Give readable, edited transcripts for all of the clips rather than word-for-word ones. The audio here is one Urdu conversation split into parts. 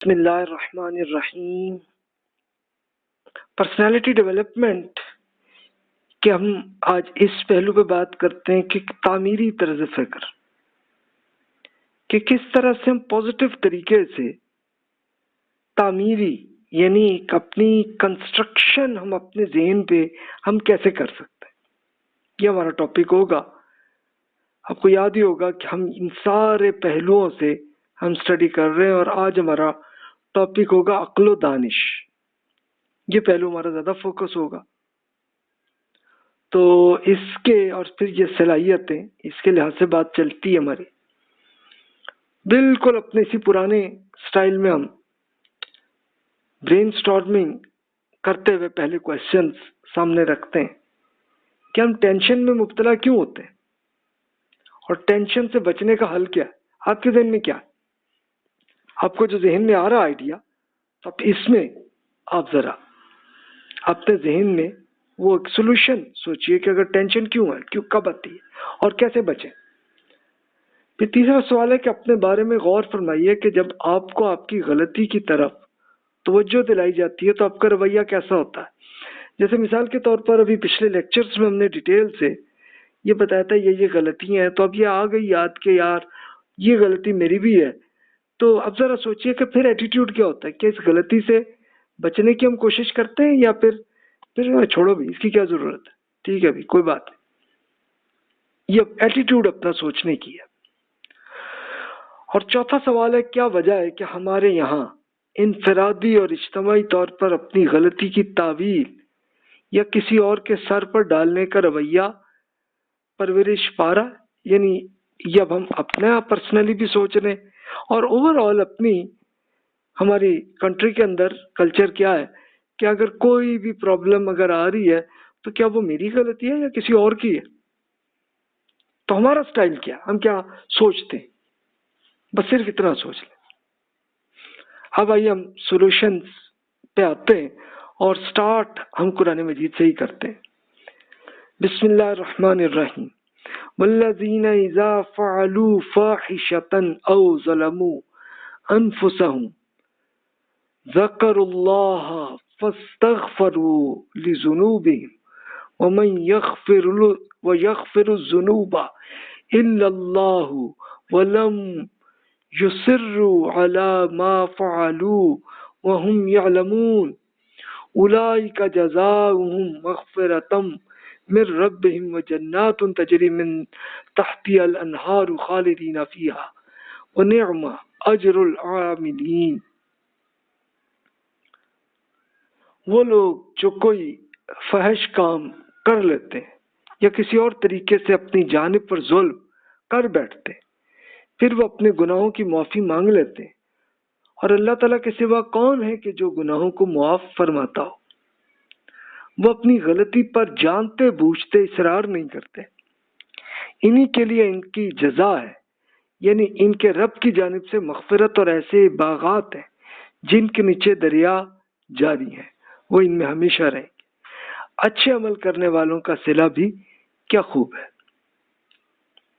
بسم اللہ الرحمن الرحیم۔ پرسنالٹی ڈیولپمنٹ کے ہم آج اس پہلو پہ بات کرتے ہیں کہ تعمیری طرز فکر، کہ کس طرح سے ہم پازیٹیو طریقے سے تعمیری یعنی ایک اپنی کنسٹرکشن ہم اپنے ذہن پہ ہم کیسے کر سکتے ہیں۔ یہ ہمارا ٹاپک ہوگا۔ آپ کو یاد ہی ہوگا کہ ہم ان سارے پہلوؤں سے ہم اسٹڈی کر رہے ہیں، اور آج ہمارا ٹاپک ہوگا عقل و دانش۔ یہ پہلو ہمارا زیادہ فوکس ہوگا، تو اس کے اور پھر یہ صلاحیتیں، اس کے لحاظ سے بات چلتی ہے ہماری۔ بالکل اپنے اسی پرانے سٹائل میں ہم برین سٹارمنگ کرتے ہوئے پہلے کوشچنز سامنے رکھتے ہیں کہ ہم ٹینشن میں مبتلا کیوں ہوتے ہیں، اور ٹینشن سے بچنے کا حل کیا ہے۔ آپ کے ذہن میں کیا ہے؟ آپ کو جو ذہن میں آ رہا آئیڈیا، تو اب اس میں آپ ذرا اپنے ذہن میں وہ ایک سولوشن سوچئے کہ اگر ٹینشن کیوں ہے، کیوں کب آتی ہے، اور کیسے بچیں۔ پھر تیسرا سوال ہے کہ اپنے بارے میں غور فرمائیے کہ جب آپ کو آپ کی غلطی کی طرف توجہ دلائی جاتی ہے تو آپ کا رویہ کیسا ہوتا ہے۔ جیسے مثال کے طور پر ابھی پچھلے لیکچرز میں ہم نے ڈیٹیل سے یہ بتایا تھا یہ غلطیاں ہیں، تو اب یہ آ گئی یاد کہ یار یہ غلطی میری بھی ہے، تو اب ذرا سوچئے کہ پھر ایٹیٹیوڈ کیا ہوتا ہے، کہ اس غلطی سے بچنے کی ہم کوشش کرتے ہیں، یا پھر چھوڑو بھی، اس کی کیا ضرورت ہے، ٹھیک ہے بھی، کوئی بات نہیں۔ یہ ایٹیٹیوڈ اپنا سوچنے کی ہے۔ اور چوتھا سوال ہے کیا وجہ ہے کہ ہمارے یہاں انفرادی اور اجتماعی طور پر اپنی غلطی کی تعویل یا کسی اور کے سر پر ڈالنے کا رویہ پرورش پا رہا ہے، یعنی یہ اب ہم اپنا پرسنلی بھی سوچ رہے ہیں، اور اوور آل اپنی ہماری کنٹری کے اندر کلچر کیا ہے کہ اگر کوئی بھی پرابلم اگر آ رہی ہے تو کیا وہ میری غلطی ہے یا کسی اور کی ہے۔ تو ہمارا سٹائل کیا، ہم کیا سوچتے ہیں، بس صرف اتنا سوچ لیں۔ اب آئیے ہم سولوشنز پہ آتے ہیں، اور سٹارٹ ہم قرآن مجید سے ہی کرتے ہیں۔ بسم اللہ الرحمن الرحیم۔ والذین اذا فعلوا فاحشة او ظلموا انفسهم ذکروا اللہ فاستغفروا لذنوبهم ومن یغفر الذنوب الا اللہ ولم یصروا علی ما فعلوا وهم یعلمون اولئک جزاؤہم مغفرۃ من ربهم وجنات تجری من تحتها الانہار خالدین فیہا ونعم اجر العاملین۔ وہ لوگ جو کوئی فحش کام کر لیتے ہیں یا کسی اور طریقے سے اپنی جانب پر ظلم کر بیٹھتے ہیں، پھر وہ اپنے گناہوں کی معافی مانگ لیتے ہیں، اور اللہ تعالیٰ کے سوا کون ہے کہ جو گناہوں کو معاف فرماتا ہو۔ وہ اپنی غلطی پر جانتے بوجھتے اصرار نہیں کرتے، انہی کے لیے ان کی جزا ہے، یعنی ان کے رب کی جانب سے مغفرت اور ایسے باغات ہیں جن کے نیچے دریا جاری ہیں، وہ ان میں ہمیشہ رہیں گے۔ اچھے عمل کرنے والوں کا صلہ بھی کیا خوب ہے۔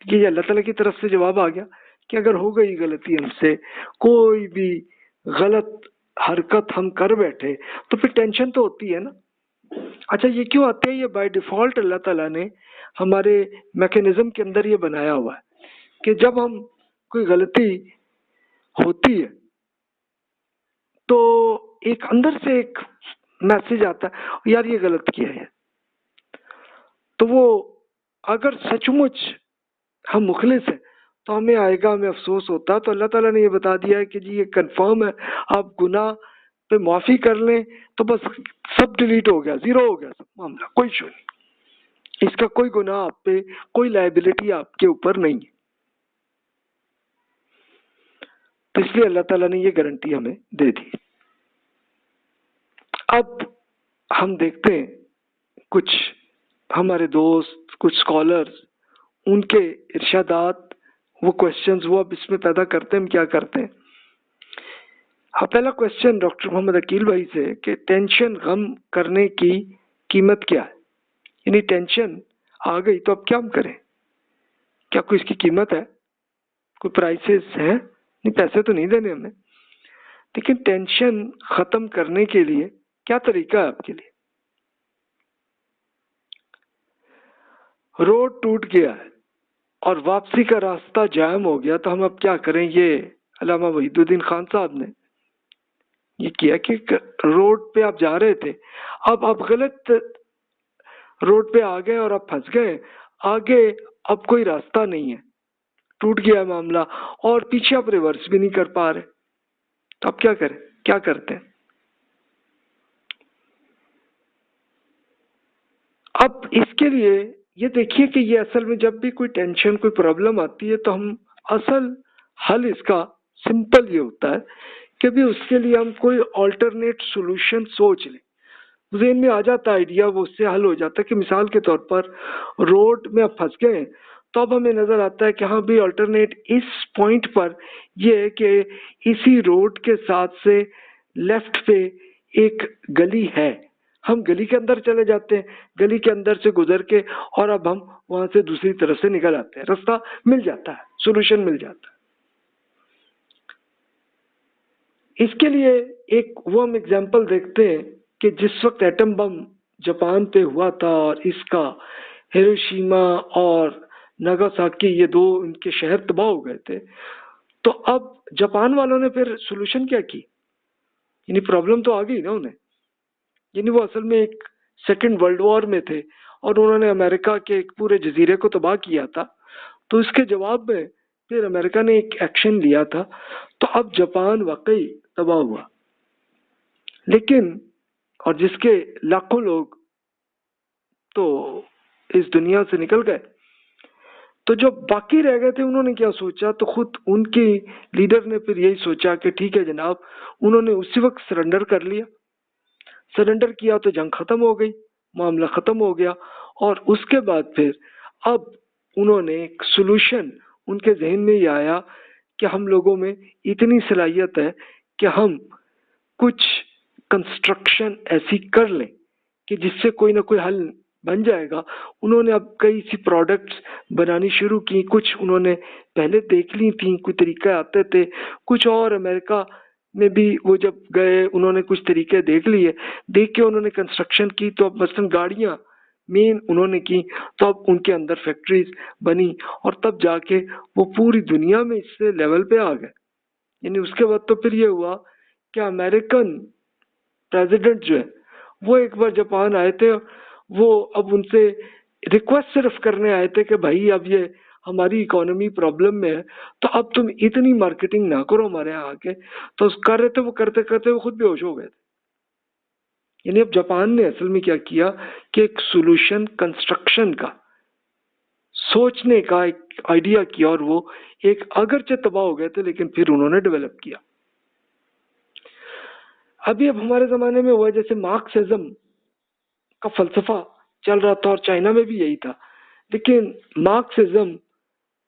یہ اللہ تعالیٰ کی طرف سے جواب آ گیا کہ اگر ہو گئی غلطی ہم سے، کوئی بھی غلط حرکت ہم کر بیٹھے، تو پھر ٹینشن تو ہوتی ہے نا۔ اچھا یہ کیوں آتے ہیں؟ یہ بائی ڈیفالٹ اللہ تعالیٰ نے ہمارے میکینزم کے اندر یہ بنایا ہوا ہے کہ جب ہم کوئی غلطی ہوتی ہے تو ایک اندر سے ایک میسج آتا ہے یار یہ غلط کیا ہے، تو وہ اگر سچ مچ ہم مخلص ہیں تو ہمیں آئے گا، ہمیں افسوس ہوتا، تو اللہ تعالیٰ نے یہ بتا دیا ہے کہ جی یہ کنفرم ہے، آپ گناہ پہ معافی کر لیں تو بس سب ڈیلیٹ ہو گیا، زیرو ہو گیا سب معاملہ، کوئی ایشو نہیں، اس کا کوئی گناہ آپ پہ، کوئی لائبلٹی آپ کے اوپر نہیں ہے۔ تو اس لیے اللہ تعالیٰ نے یہ گارنٹی ہمیں دے دی۔ اب ہم دیکھتے ہیں کچھ ہمارے دوست، کچھ اسکالرز، ان کے ارشادات، وہ کوشچنز وہ اب اس میں پیدا کرتے ہیں۔ ہم کیا کرتے ہیں؟ پہلا کوشچن ڈاکٹر محمد عقیل بھائی سے کہ ٹینشن غم کرنے کی قیمت کیا ہے، یعنی ٹینشن آ گئی تو اب کیا ہم کریں، کیا کوئی اس کی قیمت ہے، کوئی پرائسز ہیں؟ نہیں، پیسے تو نہیں دینے ہمیں۔ لیکن ٹینشن ختم کرنے کے لیے کیا طریقہ ہے آپ کے لیے؟ روڈ ٹوٹ گیا ہے اور واپسی کا راستہ جام ہو گیا تو ہم اب کیا کریں؟ یہ علامہ وحید الدین خان صاحب نے یہ کیا کہ روڈ پہ آپ جا رہے تھے، اب آپ غلط روڈ پہ آ گئے اور آپ پھنس گئے، آگے اب کوئی راستہ نہیں ہے، ٹوٹ گیا معاملہ اور پیچھے آپ ریورس بھی نہیں کر پا رہے، تو اب کیا کریں؟ کیا کرتے ہیں؟ اب اس کے لیے یہ دیکھیے کہ یہ اصل میں جب بھی کوئی ٹینشن کوئی پرابلم آتی ہے تو ہم اصل حل اس کا سمپل یہ ہوتا ہے کہ بھی اس کے لیے ہم کوئی آلٹرنیٹ سولوشن سوچ لیں، ذہن میں آ جاتا آئیڈیا، وہ اس سے حل ہو جاتا ہے کہ مثال کے طور پر روڈ میں اب پھنس گئے ہیں تو اب ہمیں نظر آتا ہے کہ ہاں بھی آلٹرنیٹ اس پوائنٹ پر یہ ہے کہ اسی روڈ کے ساتھ سے لیفٹ پہ ایک گلی ہے، ہم گلی کے اندر چلے جاتے ہیں، گلی کے اندر سے گزر کے اور اب ہم وہاں سے دوسری طرف سے نکل آتے ہیں، راستہ مل جاتا ہے، سولوشن مل جاتا ہے۔ اس کے لیے ایک وہ ہم اگزامپل دیکھتے ہیں کہ جس وقت ایٹم بم جاپان پہ ہوا تھا اور اس کا ہیروشیما اور ناگاساکی یہ دو ان کے شہر تباہ ہو گئے تھے، تو اب جاپان والوں نے پھر سولوشن کیا کی؟ یعنی پرابلم تو آ گئی نا انہیں، یعنی وہ اصل میں ایک سیکنڈ ورلڈ وار میں تھے اور انہوں نے امریکہ کے ایک پورے جزیرے کو تباہ کیا تھا، تو اس کے جواب میں پھر امریکہ نے ایک ایکشن لیا تھا، تو اب جاپان واقعی تباہ ہوا، لیکن اور جس کے لاکھوں لوگ تو اس دنیا سے نکل گئے، تو جو باقی رہ گئے تھے انہوں نے کیا سوچا؟ تو خود ان کی لیڈر نے پھر یہی سوچا کہ ٹھیک ہے جناب، انہوں نے اسی وقت سرنڈر کر لیا، سرنڈر کیا تو جنگ ختم ہو گئی، معاملہ ختم ہو گیا، اور اس کے بعد پھر اب انہوں نے ایک سولوشن ان کے ذہن میں یہ آیا کہ ہم لوگوں میں اتنی صلاحیت ہے کہ ہم کچھ کنسٹرکشن ایسی کر لیں کہ جس سے کوئی نہ کوئی حل بن جائے گا۔ انہوں نے اب کئی سی پروڈکٹس بنانی شروع کی، کچھ انہوں نے پہلے دیکھ لی تھیں، کوئی طریقہ آتے تھے، کچھ اور امریکہ میں بھی وہ جب گئے انہوں نے کچھ طریقے دیکھ لیے، دیکھ کے انہوں نے کنسٹرکشن کی، تو اب مثلاً گاڑیاں مین انہوں نے کی، تو اب ان کے اندر فیکٹریز بنی اور تب جا کے وہ پوری دنیا میں اس سے لیول پہ آ گئے۔ یعنی اس کے بعد تو پھر یہ ہوا کہ امریکن پریزیڈنٹ جو ہے وہ ایک بار جاپان آئے تھے، وہ اب ان سے ریکویسٹ صرف کرنے آئے تھے کہ بھائی اب یہ ہماری اکانومی پرابلم میں ہے تو اب تم اتنی مارکیٹنگ نہ کرو ہمارے یہاں آ کے، تو کر رہے تھے، وہ کرتے کرتے وہ خود بے ہوش ہو گئے تھے۔ یعنی اب جاپان نے اصل میں کیا کیا کہ ایک سولوشن کنسٹرکشن کا سوچنے کا ایک آئیڈیا کیا، اور وہ ایک اگرچہ تباہ ہو گئے تھے لیکن پھر انہوں نے ڈیولپ کیا۔ اب ہمارے زمانے میں ہوا جیسے مارکسزم کا فلسفہ چل رہا تھا اور چائنا میں بھی یہی تھا، لیکن مارکسزم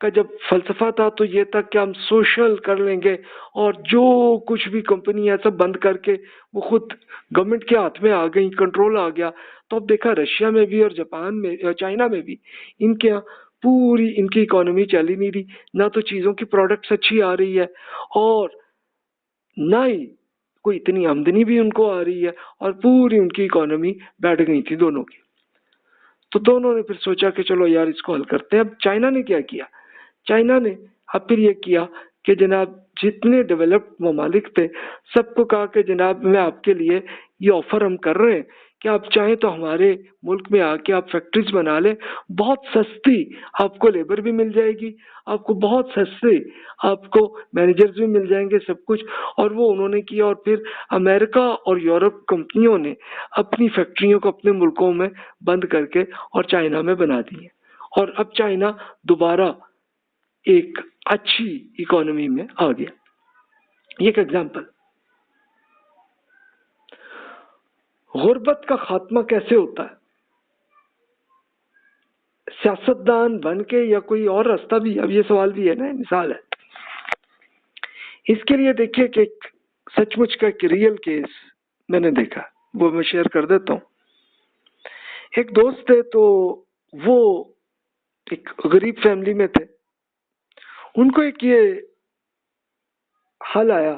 کا جب فلسفہ تھا تو یہ تھا کہ ہم سوشل کر لیں گے اور جو کچھ بھی کمپنی ہے سب بند کر کے وہ خود گورنمنٹ کے ہاتھ میں آ گئی، کنٹرول آ گیا۔ تو اب دیکھا رشیا میں بھی اور جاپان میں چائنا میں بھی ان کے یہاں پوری ان کی اکانومی چل ہی نہیں رہی، نہ تو چیزوں کی پروڈکٹس اچھی آ رہی ہے اور نہ ہی کوئی اتنی آمدنی بھی ان کو آ رہی ہے، اور پوری ان کی اکانومی بیٹھ گئی تھی دونوں کی۔ تو دونوں نے پھر سوچا کہ چلو یار اس کو حل کرتے ہیں۔ اب چائنا نے کیا کیا؟ چائنا نے اب پھر یہ کیا کہ جناب جتنے ڈیولپڈ ممالک تھے سب کو کہا کہ جناب میں آپ کے لیے یہ آفر ہم کر رہے ہیں کہ آپ چاہیں تو ہمارے ملک میں آ کے آپ فیکٹریز بنا لیں، بہت سستی آپ کو لیبر بھی مل جائے گی، آپ کو بہت سستے آپ کو مینیجرز بھی مل جائیں گے، سب کچھ۔ اور وہ انہوں نے کیا، اور پھر امریکہ اور یورپ کمپنیوں نے اپنی فیکٹریوں کو اپنے ملکوں میں بند کر کے اور چائنا میں بنا دی ہیں، اور اب چائنا دوبارہ ایک اچھی اکانومی میں آ گیا۔ یہ ایک ایگزامپل۔ غربت کا خاتمہ کیسے ہوتا ہے؟ سیاستدان بن کے یا کوئی اور راستہ بھی؟ اب یہ سوال بھی ہے نا، مثال ہے اس کے لیے۔ دیکھیے کہ ایک سچ مچ کا ایک ریئل کیس میں نے دیکھا، وہ میں شیئر کر دیتا ہوں۔ ایک دوست تھے، تو وہ ایک غریب فیملی میں تھے، ان کو ایک یہ حل آیا